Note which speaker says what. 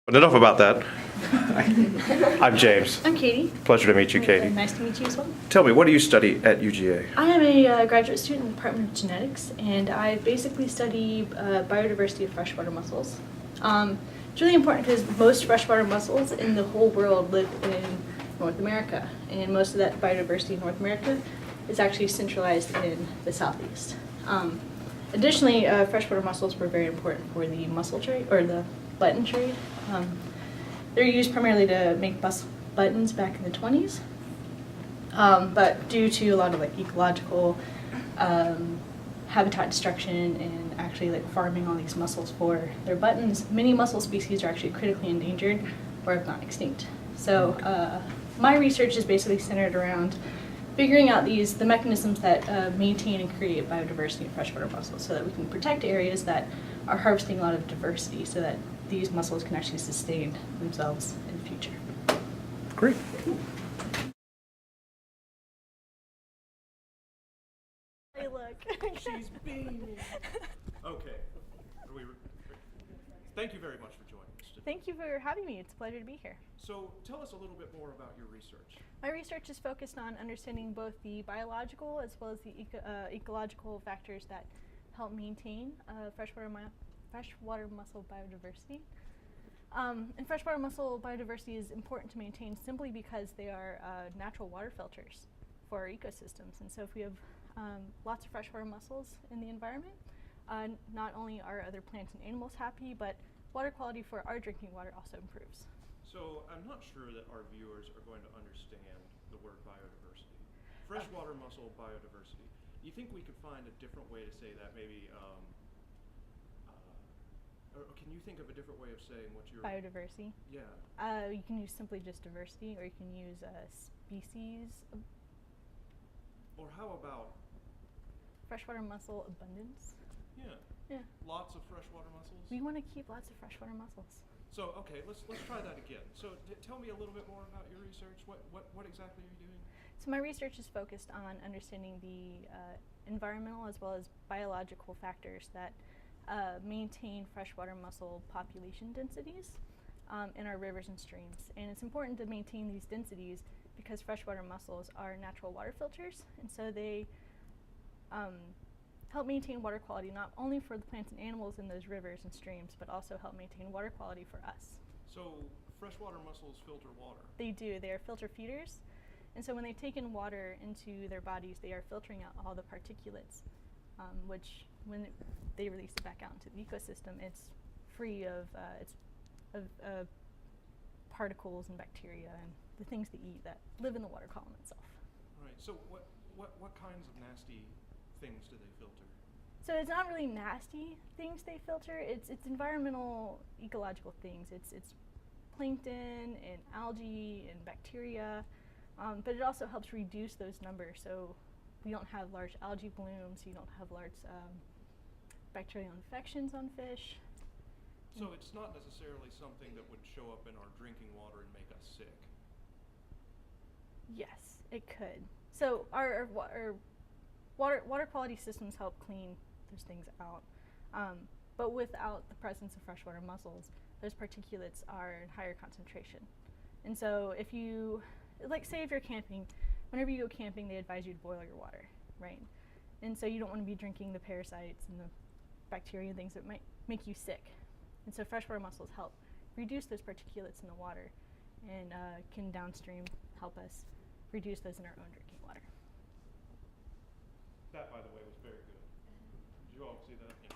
Speaker 1: But enough about that. I'm James.
Speaker 2: I'm Katie.
Speaker 1: Pleasure to meet you, Katie.
Speaker 2: Nice to meet you as well.
Speaker 1: Tell me, what do you study at UGA?
Speaker 2: I am a graduate student in the Department of Genetics, and I basically study biodiversity of freshwater mussels. It's really important because most freshwater mussels in the whole world live in North America, and most of that biodiversity in North America is actually centralized in the southeast. Additionally, freshwater mussels were very important for the mussel trade, or the button trade. They're used primarily to make buttons back in the 20s. But due to a lot of ecological habitat destruction and actually farming all these mussels for their buttons, many mussel species are actually critically endangered or have gone extinct. So my research is basically centered around figuring out the mechanisms that maintain and create biodiversity in freshwater mussels so that we can protect areas that are harvesting a lot of diversity so that these mussels can actually sustain themselves in the future.
Speaker 1: Great.
Speaker 2: Hey, look.
Speaker 1: She's beaming. Okay. Thank you very much for joining us today.
Speaker 2: Thank you for having me. It's a pleasure to be here.
Speaker 1: So tell us a little bit more about your research.
Speaker 2: My research is focused on understanding both the biological as well as the ecological factors that help maintain freshwater mussel biodiversity. And freshwater mussel biodiversity is important to maintain simply because they are natural water filters for our ecosystems. And so if we have lots of freshwater mussels in the environment, not only are other plants and animals happy, but water quality for our drinking water also improves.
Speaker 1: So I'm not sure that our viewers are going to understand the word biodiversity. Freshwater mussel biodiversity. Do you think we could find a different way to say that? Maybe, or can you think of a different way of saying what your...
Speaker 2: Biodiversity?
Speaker 1: Yeah.
Speaker 2: You can use simply just diversity, or you can use species.
Speaker 1: Or how about...
Speaker 2: Freshwater mussel abundance.
Speaker 1: Yeah.
Speaker 2: Yeah.
Speaker 1: Lots of freshwater mussels?
Speaker 2: We want to keep lots of freshwater mussels.
Speaker 1: So, okay, let's try that again. So tell me a little bit more about your research. What exactly are you doing?
Speaker 2: So my research is focused on understanding the environmental as well as biological factors that maintain freshwater mussel population densities in our rivers and streams. And it's important to maintain these densities because freshwater mussels are natural water filters, and so they help maintain water quality not only for the plants and animals in those rivers and streams, but also help maintain water quality for us.
Speaker 1: So freshwater mussels filter water?
Speaker 2: They do. They are filter feeders. And so when they take in water into their bodies, they are filtering out all the particulates, which when they release it back out into the ecosystem, it's free of particles and bacteria and the things they eat that live in the water column itself.
Speaker 1: Right. So what kinds of nasty things do they filter?
Speaker 2: So it's not really nasty things they filter. It's environmental ecological things. It's plankton and algae and bacteria, but it also helps reduce those numbers. So we don't have large algae blooms. You don't have large bacterial infections on fish.
Speaker 1: So it's not necessarily something that would show up in our drinking water and make us sick.
Speaker 2: Yes, it could. So our water quality systems help clean those things out. But without the presence of freshwater mussels, those particulates are in higher concentration. And so if you, say if you're camping, whenever you go camping, they advise you to boil your water, right? And so you don't want to be drinking the parasites and the bacteria and things that might make you sick. And so freshwater mussels help reduce those particulates in the water and can downstream help us reduce those in our own drinking water.
Speaker 1: That, by the way, was very good. Did you all see that? Yeah.